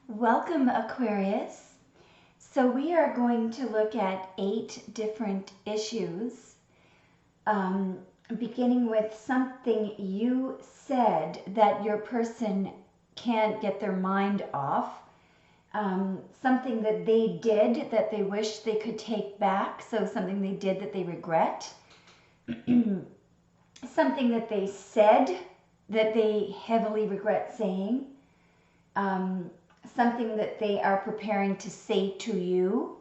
Welcome, Aquarius. So we are going to look at 8 different issues, beginning with something you said that your person can't get their mind off, something that they did that they wish they could take back, so something they did that they regret, something that they said that they heavily regret saying, something that they are preparing to say to you,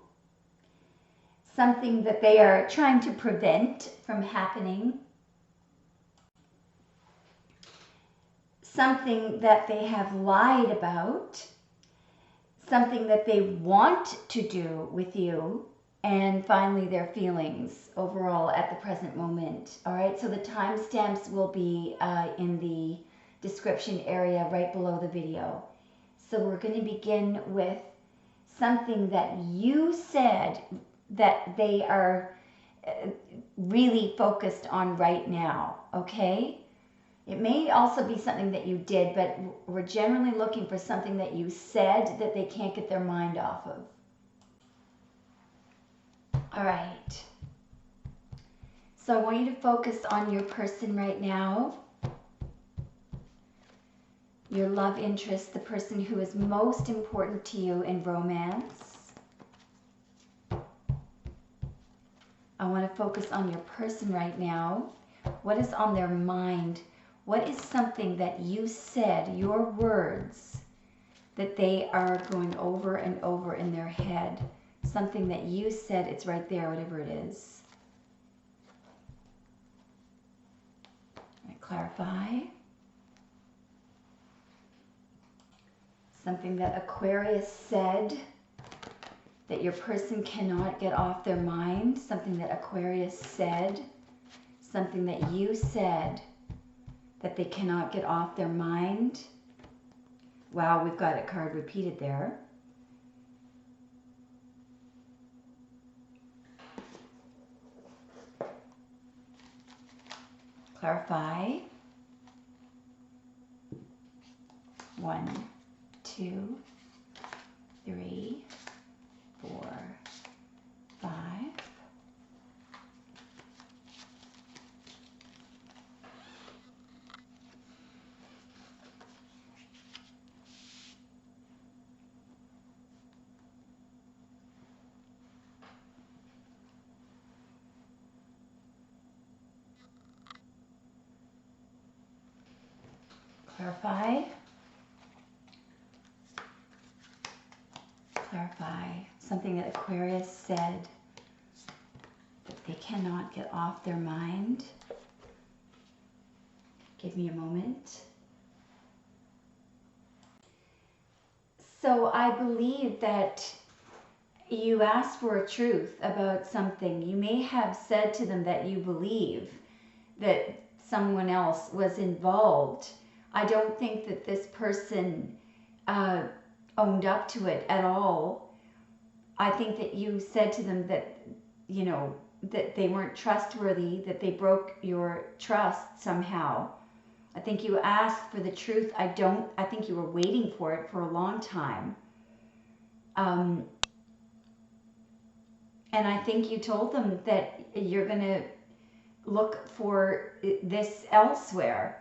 something that they are trying to prevent from happening, something that they have lied about, something that they want to do with you, and finally their feelings overall at the present moment. All right, so the timestamps will be in the description area right below the video. So we're going to begin with something that you said that they are really focused on right now, okay? It may also be something that you did, but we're generally looking for something that you said that they can't get their mind off of. All right. So I want you to focus on your person right now. Your love interest, the person who is most important to you in romance. I want to focus on your person right now. What is on their mind? What is something that you said, your words, that they are going over and over in their head? Something that you said, it's right there, whatever it is. Clarify. Something that Aquarius said that your person cannot get off their mind. Something that Aquarius said. Something that you said that they cannot get off their mind. Wow, we've got a card repeated there. Clarify. 1, 2, 3, 4, 5. Clarify. Clarify. Something that Aquarius said that they cannot get off their mind. Give me a moment. So I believe that you asked for a truth about something. You may have said to them that you believe that someone else was involved. I don't think that this person owned up to it at all. I think that you said to them that, you know, that they weren't trustworthy, that they broke your trust somehow. I think you asked for the truth. I think you were waiting for it for a long time. And I think you told them that you're going to look for this elsewhere.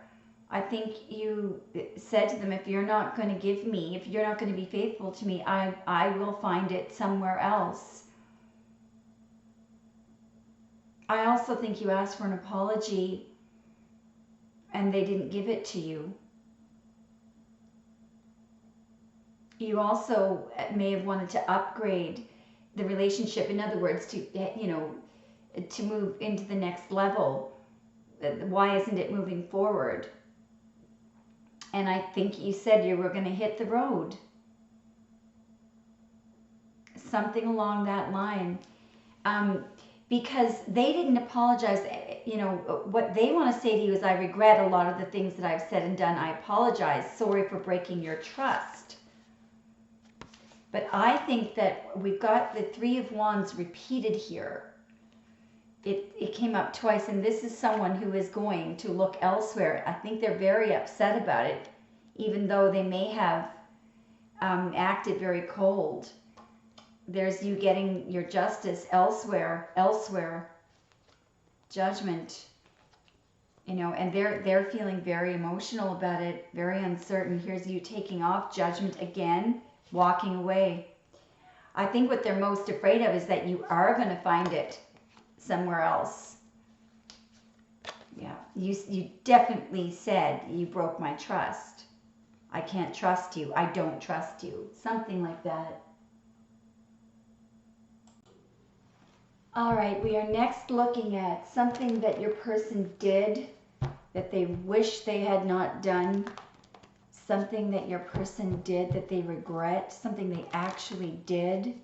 I think you said to them, if you're not going to give me, if you're not going to be faithful to me, I will find it somewhere else. I also think you asked for an apology and they didn't give it to you. You also may have wanted to upgrade the relationship. In other words, to, you know, to move into the next level. Why isn't it moving forward? And I think you said you were going to hit the road. Something along that line. Because they didn't apologize. You know, what they want to say to you is, I regret a lot of the things that I've said and done. I apologize. Sorry for breaking your trust. But I think that we've got the 3 of Wands repeated here. It came up twice, and this is someone who is going to look elsewhere. I think they're very upset about it, even though they may have acted very cold. There's you getting your justice elsewhere, judgment, you know, and they're feeling very emotional about it, very uncertain. Here's you taking off, judgment again, walking away. I think what they're most afraid of is that you are going to find it somewhere else. Yeah, you definitely said you broke my trust. I can't trust you. I don't trust you. Something like that. All right, we are next looking at something that your person did that they wish they had not done. Something that your person did that they regret. Something they actually did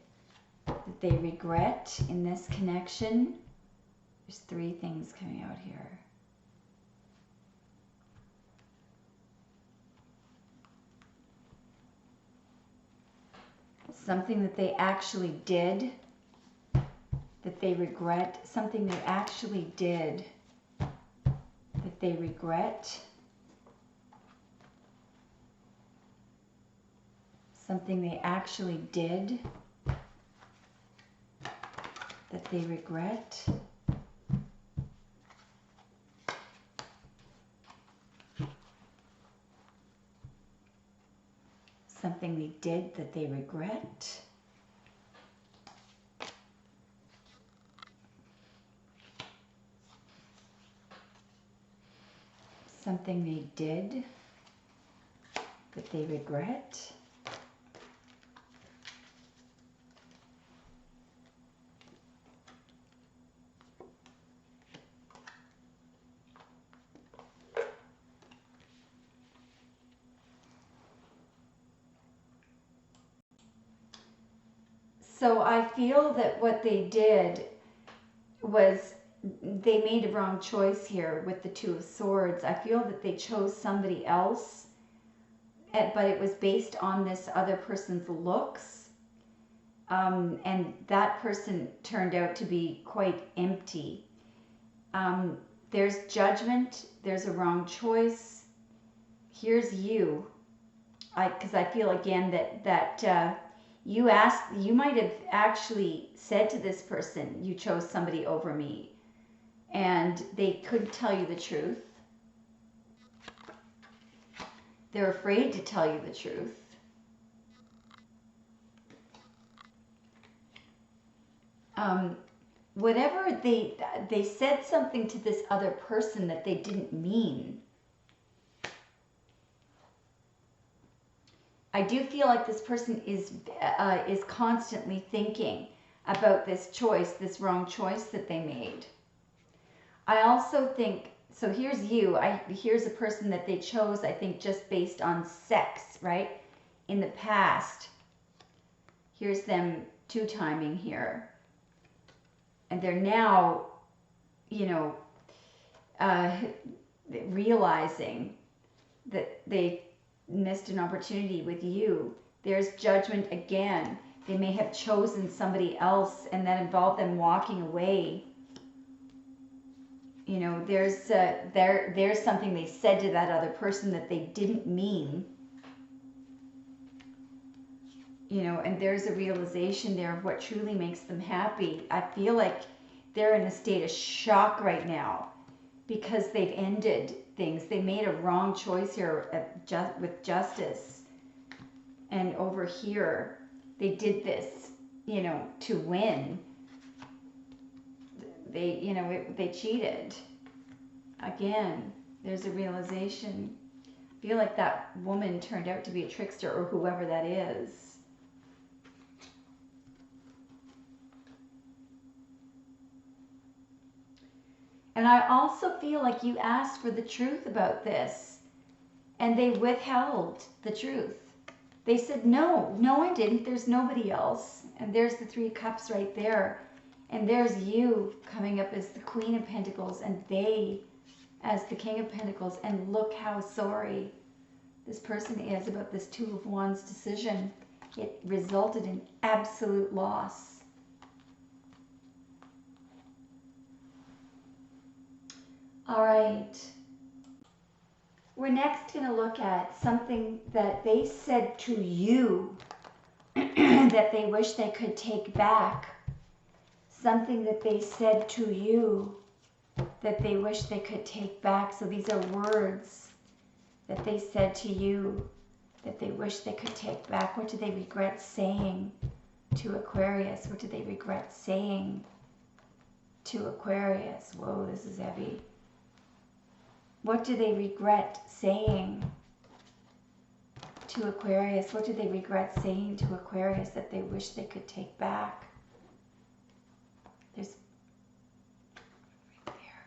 that they regret in this connection. There's 3 things coming out here. Something that they actually did that they regret. Something they actually did that they regret. Something they actually did that they regret. Something they did that they regret. Something they did that they regret. So I feel that what they did was they made a wrong choice here with the 2 of Swords. I feel that they chose somebody else, but it was based on this other person's looks. And that person turned out to be quite empty. There's judgment. There's a wrong choice. Here's you. Because I feel again that you might have actually said to this person, you chose somebody over me, and they couldn't tell you the truth. They're afraid to tell you the truth. Whatever they said something to this other person that they didn't mean. I do feel like this person is constantly thinking about this choice, this wrong choice that they made. I also think, so here's you, here's a person that they chose, I think, just based on sex, right? In the past. Here's them 2-timing here. And they're now, you know, realizing that they missed an opportunity with you. There's judgment again. They may have chosen somebody else and that involved them walking away. You know, there's something they said to that other person that they didn't mean. You know, and there's a realization there of what truly makes them happy. I feel like they're in a state of shock right now because they've ended things. They made a wrong choice here with justice. And over here, they did this, you know, to win. They cheated. Again, there's a realization. I feel like that woman turned out to be a trickster, or whoever that is. And I also feel like you asked for the truth about this, and they withheld the truth. They said, no, I didn't. There's nobody else. And there's the 3 cups right there. And there's you coming up as the Queen of Pentacles, and they as the King of Pentacles. And look how sorry this person is about this 2 of Wands decision. It resulted in absolute loss. All right. We're next going to look at something that they said to you that they wish they could take back. Something that they said to you that they wish they could take back. So these are words that they said to you that they wish they could take back. What do they regret saying to Aquarius? What do they regret saying to Aquarius? Whoa, this is heavy. What do they regret saying to Aquarius? What do they regret saying to Aquarius that they wish they could take back? There's right there.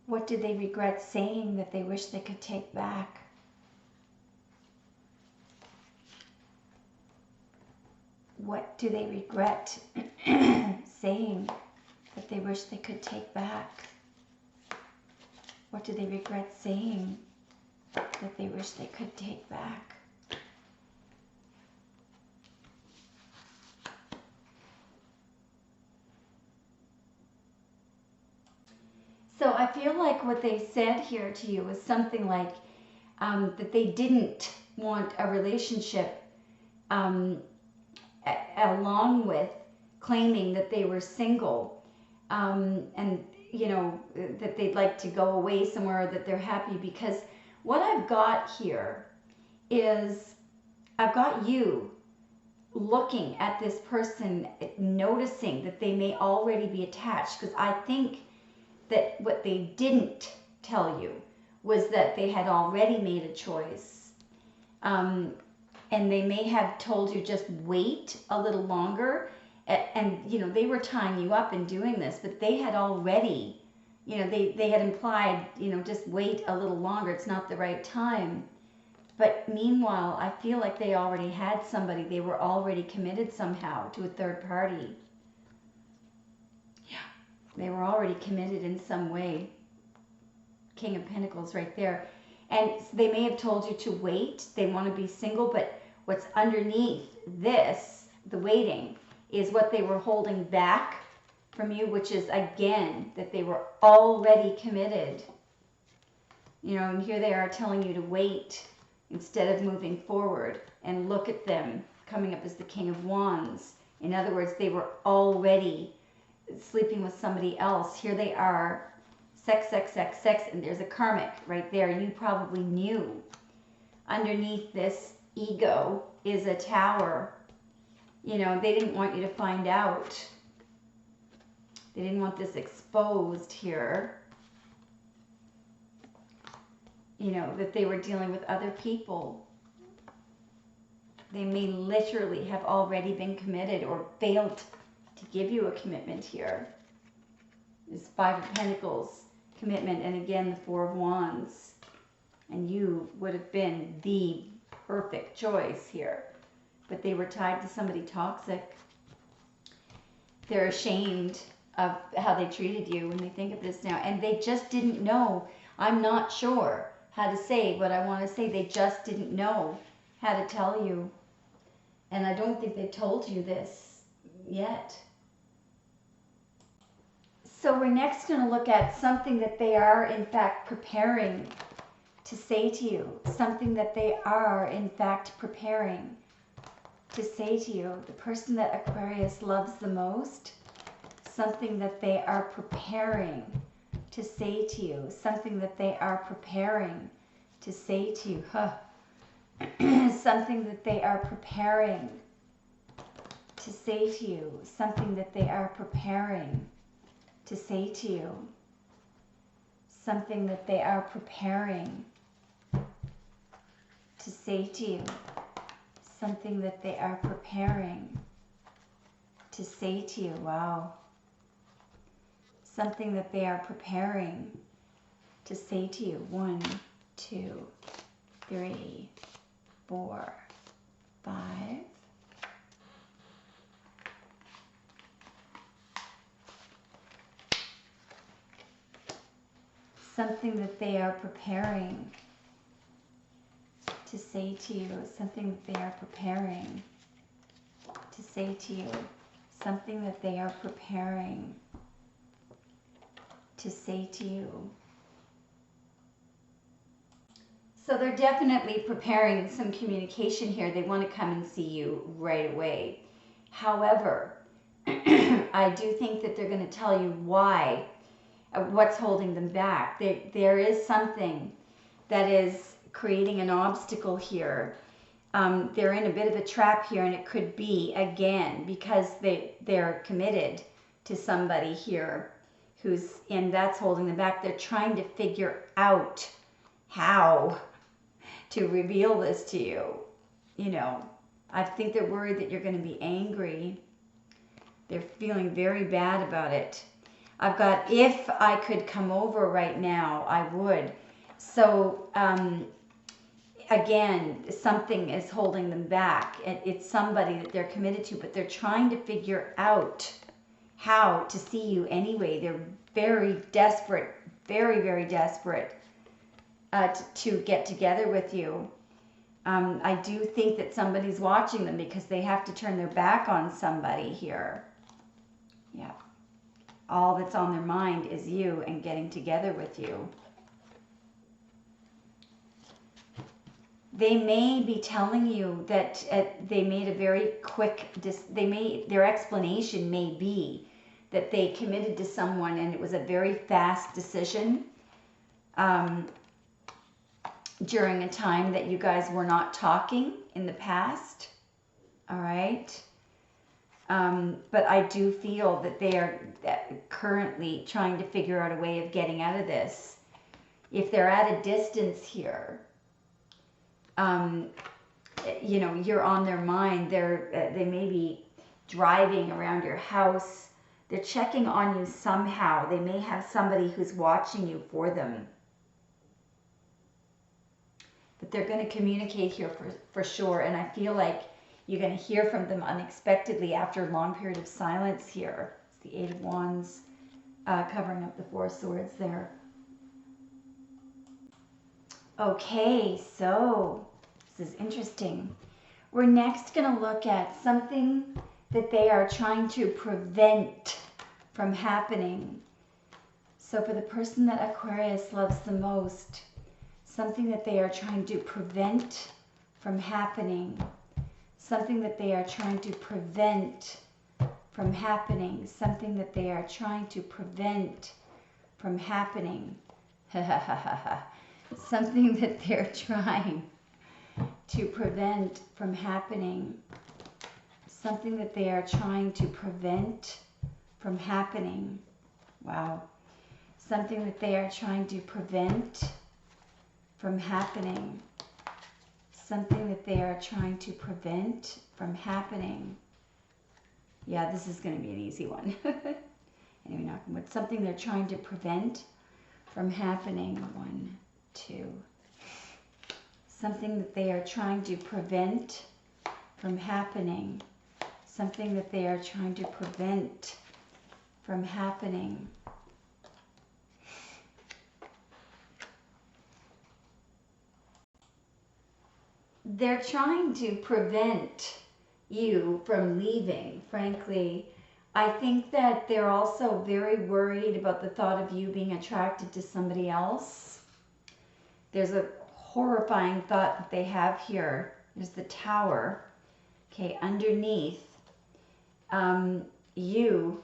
What do they regret saying that they wish they could take back? What do they regret saying that they wish they could take back? What do they regret saying that they wish they could take back? So I feel like what they said here to you was something like that they didn't want a relationship along with claiming that they were single, and you know, that they'd like to go away somewhere, that they're happy. Because what I've got here is I've got you looking at this person, noticing that they may already be attached. Because I think that what they didn't tell you was that they had already made a choice. And they may have told you just wait a little longer. And, you know, they were tying you up and doing this, but they had already, you know, they had implied, you know, just wait a little longer. It's not the right time. But meanwhile, I feel like they already had somebody. They were already committed somehow to a third party. Yeah, they were already committed in some way. King of Pentacles right there. And they may have told you to wait. They want to be single, but what's underneath this, the waiting, is what they were holding back from you, which is, again, that they were already committed. You know, and here they are telling you to wait instead of moving forward. And look at them coming up as the King of Wands. In other words, they were already sleeping with somebody else. Here they are, sex, sex, sex, sex, and there's a karmic right there. You probably knew. Underneath this ego is a tower. You know, they didn't want you to find out. They didn't want this exposed here. You know, that they were dealing with other people. They may literally have already been committed or failed to give you a commitment here. This Five of Pentacles commitment, and again the Four of Wands. And you would have been the perfect choice here. But they were tied to somebody toxic. They're ashamed of how they treated you when they think of this now. And they just didn't know. I'm not sure how to say what I want to say. They just didn't know how to tell you. And I don't think they've told you this yet. So we're next going to look at something that they are, in fact, preparing to say to you. Something that they are, in fact, preparing to say to you. The person that Aquarius loves the most. Something that they are preparing to say to you. Something that they are preparing to say to you. Something that they are preparing to say to you. Something that they are preparing to say to you. Something that they are preparing to say to you. Something that they are preparing to say to you. Wow. Something that they are preparing to say to you. 1, 2, 3, 4, 5. Something that they are preparing to say to you. Something that they are preparing to say to you. Something that they are preparing to say to you. So they're definitely preparing some communication here. They want to come and see you right away. However, I do think that they're going to tell you why, what's holding them back. There is something that is creating an obstacle here. They're in a bit of a trap here, and it could be, again, because they're committed to somebody here and that's holding them back. They're trying to figure out how to reveal this to you. You know, I think they're worried that you're going to be angry. They're feeling very bad about it. I've got, if I could come over right now, I would. So, again, something is holding them back. It's somebody that they're committed to, but they're trying to figure out how to see you anyway. They're very desperate, very, very desperate to get together with you. I do think that somebody's watching them because they have to turn their back on somebody here. Yeah. All that's on their mind is you and getting together with you. They may be telling you that they made a very quick, their explanation may be that they committed to someone and it was a very fast decision during a time that you guys were not talking in the past. All right. But I do feel that they are currently trying to figure out a way of getting out of this. If they're at a distance here, you know, you're on their mind. They may be driving around your house. They're checking on you somehow. They may have somebody who's watching you for them. But they're going to communicate here for sure. And I feel like you're going to hear from them unexpectedly after a long period of silence here. It's the Eight of Wands covering up the Four of Swords there. Okay, so this is interesting. We're next going to look at something that they are trying to prevent from happening. So for the person that Aquarius loves the most, something that they are trying to prevent from happening. Something that they are trying to prevent from happening. Something that they are trying to prevent from happening. Something that they're trying to prevent from happening. Something that they are trying to prevent from happening. Wow. Something that they are trying to prevent from happening. Something that they are trying to prevent from happening. Yeah, this is going to be an easy one. Anyway, knock on wood. Something they're trying to prevent from happening. 1, 2. Something that they are trying to prevent from happening. Something that they are trying to prevent from happening. They're trying to prevent you from leaving, frankly. I think that they're also very worried about the thought of you being attracted to somebody else. There's a horrifying thought that they have here. There's the Tower. Okay, underneath, you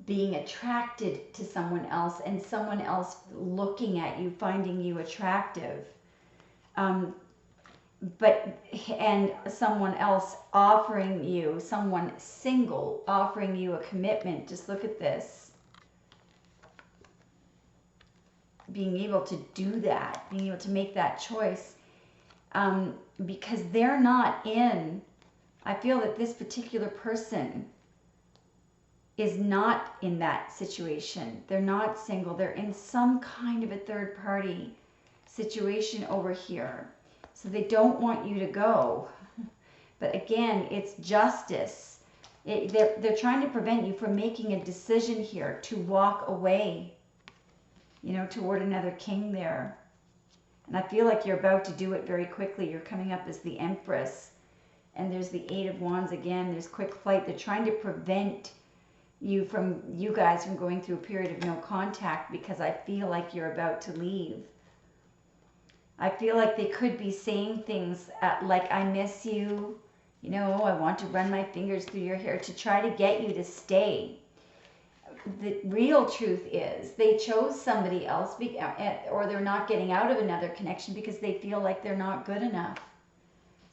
being attracted to someone else and someone else looking at you, finding you attractive. And someone else offering you, someone single offering you a commitment. Just look at this. Being able to do that, being able to make that choice. Because they're not in, I feel that this particular person is not in that situation. They're not single. They're in some kind of a third party situation over here. So they don't want you to go. But again, it's justice. They're trying to prevent you from making a decision here to walk away, you know, toward another king there. And I feel like you're about to do it very quickly. You're coming up as the Empress. And there's the Eight of Wands again. There's quick flight. They're trying to prevent you guys from going through a period of no contact, because I feel like you're about to leave. I feel like they could be saying things like, I miss you, you know, I want to run my fingers through your hair, to try to get you to stay. The real truth is they chose somebody else, or they're not getting out of another connection because they feel like they're not good enough.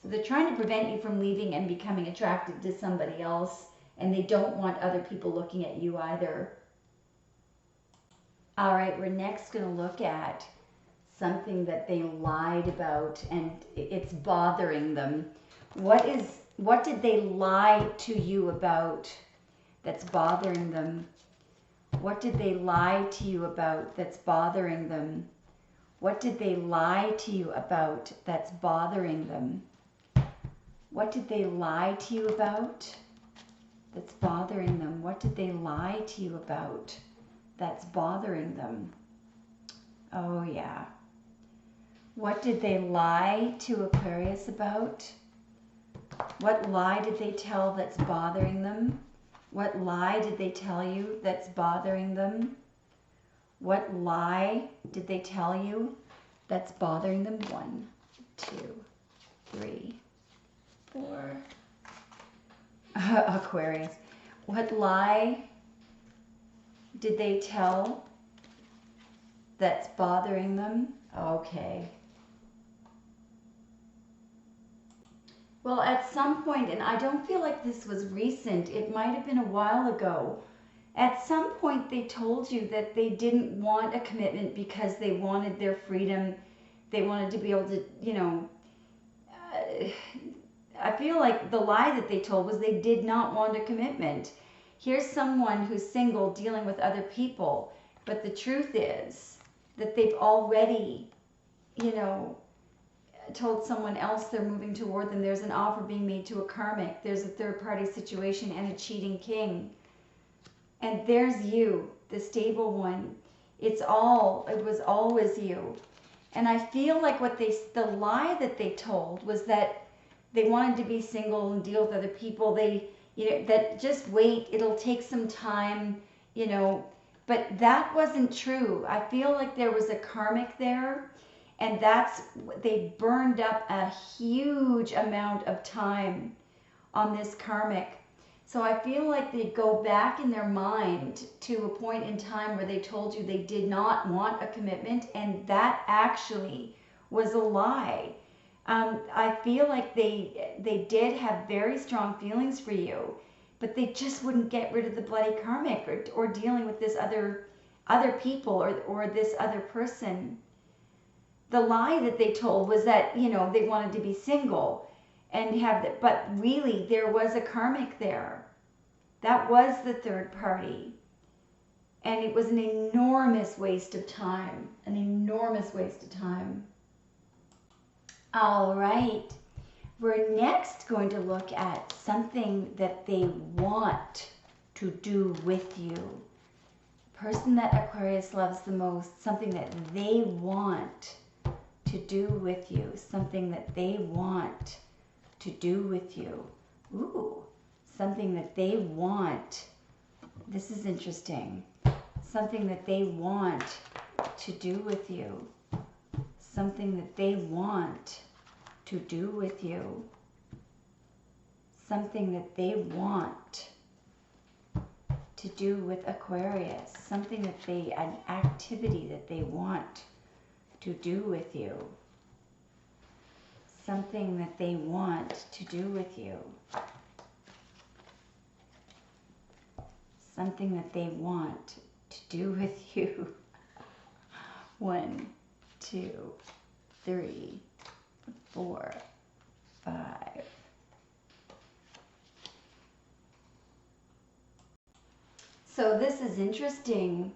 So they're trying to prevent you from leaving and becoming attracted to somebody else, and they don't want other people looking at you either. All right, we're next going to look at something that they lied about, and it's bothering them. What did they lie to you about that's bothering them? What did they lie to you about that's bothering them? What did they lie to you about that's bothering them? What did they lie to you about that's bothering them? What did they lie to you about that's bothering them? Oh yeah. What did they lie to Aquarius about? What lie did they tell that's bothering them? What lie did they tell you that's bothering them? What lie did they tell you that's bothering them? 1, 2, 3, 4. Aquarius. What lie did they tell that's bothering them? Okay. Well, at some point, and I don't feel like this was recent, it might have been a while ago, at some point they told you that they didn't want a commitment because they wanted their freedom. They wanted to be able to, you know, I feel like the lie that they told was they did not want a commitment. Here's someone who's single dealing with other people, but the truth is that they've already, you know, told someone else they're moving toward them. There's an offer being made to a karmic. There's a third-party situation and a cheating king. And there's you, the stable one. It was always you. And I feel like the lie that they told was that they wanted to be single and deal with other people. That just wait, it'll take some time, you know. But that wasn't true. I feel like there was a karmic there. And they burned up a huge amount of time on this karmic. So I feel like they go back in their mind to a point in time where they told you they did not want a commitment, and that actually was a lie. I feel like they did have very strong feelings for you, but they just wouldn't get rid of the bloody karmic or dealing with this other people or this other person. The lie that they told was that, you know, they wanted to be single and but really there was a karmic there. That was the third party. And it was an enormous waste of time. An enormous waste of time. All right. We're next going to look at something that they want to do with you. The person that Aquarius loves the most, something that they want to do with you, something that they want to do with you. Ooh, something that they want. This is interesting. Something that they want to do with you. Something that they want to do with you. Something that they want to do with Aquarius. Something an activity that they want to do with you. Something that they want to do with you. Something that they want to do with you. 1, 2, 3, 4, 5. So this is interesting.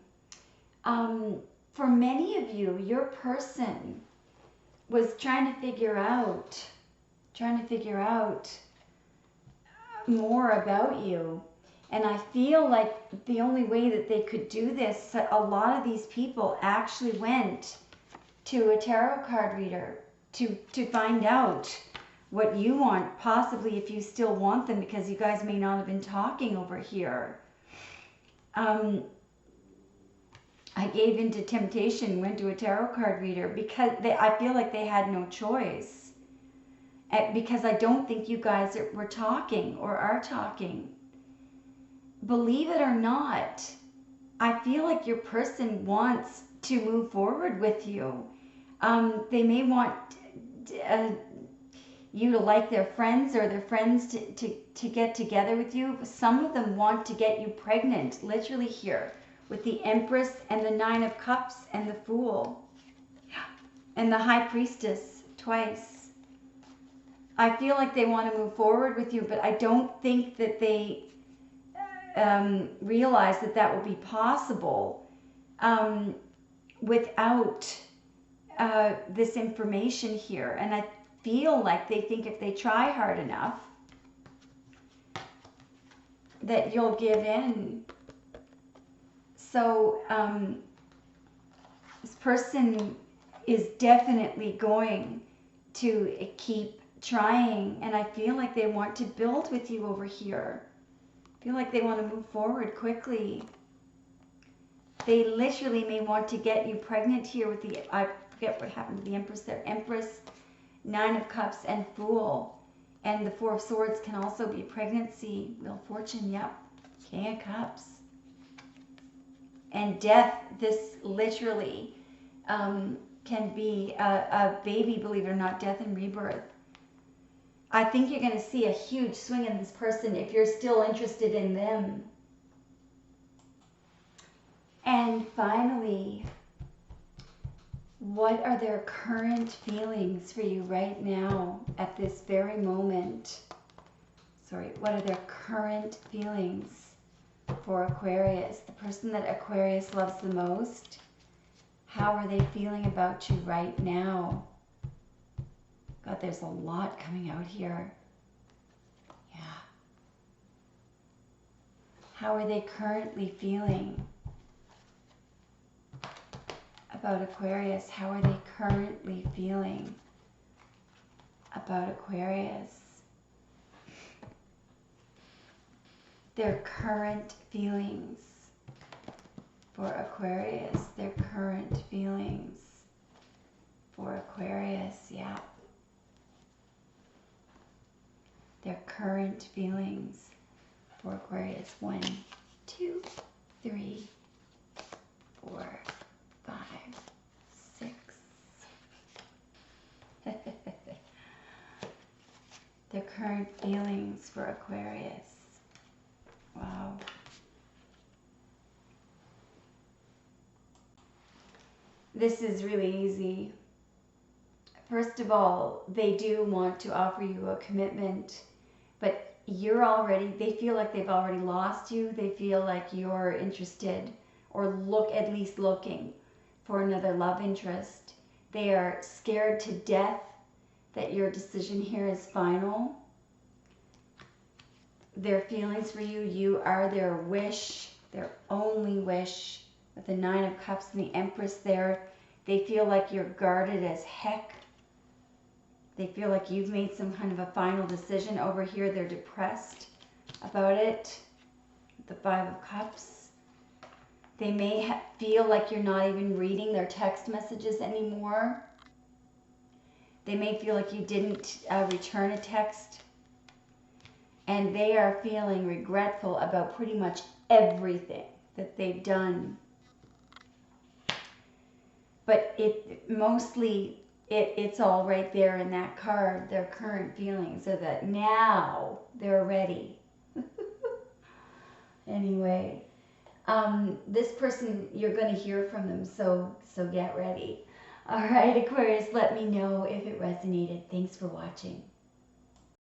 For many of you, your person was trying to figure out more about you. And I feel like the only way that they could do this, a lot of these people actually went to a tarot card reader to find out what you want, possibly if you still want them, because you guys may not have been talking over here. I gave into temptation, went to a tarot card reader because I feel like they had no choice. Because I don't think you guys were talking or are talking. Believe it or not, I feel like your person wants to move forward with you. They may want you to like their friends, or their friends to get together with you. Some of them want to get you pregnant, literally here, with the Empress and the Nine of Cups and the Fool and the High Priestess twice. I feel like they want to move forward with you, but I don't think that they realize that that will be possible without this information here. And I feel like they think if they try hard enough that you'll give in. So this person is definitely going to keep trying, and I feel like they want to build with you over here. I feel like they want to move forward quickly. They literally may want to get you pregnant here with the, I forget what happened to the Empress there. Empress, Nine of Cups, and Fool. And the Four of Swords can also be pregnancy. Wheel of Fortune, yep. King of Cups. And Death, this literally can be a baby, believe it or not, death and rebirth. I think you're going to see a huge swing in this person if you're still interested in them. And finally, what are their current feelings for you right now at this very moment? Sorry, what are their current feelings for Aquarius? The person that Aquarius loves the most, how are they feeling about you right now? God, there's a lot coming out here. Yeah. How are they currently feeling about Aquarius? How are they currently feeling about Aquarius? Their current feelings for Aquarius. Their current feelings for Aquarius. Yeah. Their current feelings for Aquarius. 1, 2, 3, 4, 5, 6. Their current feelings for Aquarius. Wow. This is really easy. First of all, they do want to offer you a commitment, but they feel like they've already lost you. They feel like you're interested, or at least looking for another love interest. They are scared to death that your decision here is final. Their feelings for you, you are their wish, their only wish. With the Nine of Cups and the Empress there, they feel like you're guarded as heck. They feel like you've made some kind of a final decision. Over here, they're depressed about it. The Five of Cups. They may feel like you're not even reading their text messages anymore. They may feel like you didn't return a text. And they are feeling regretful about pretty much everything that they've done. But it's all right there in that card. Their current feelings are that now they're ready. Anyway, this person, you're going to hear from them, so get ready. All right, Aquarius, let me know if it resonated. Thanks for watching.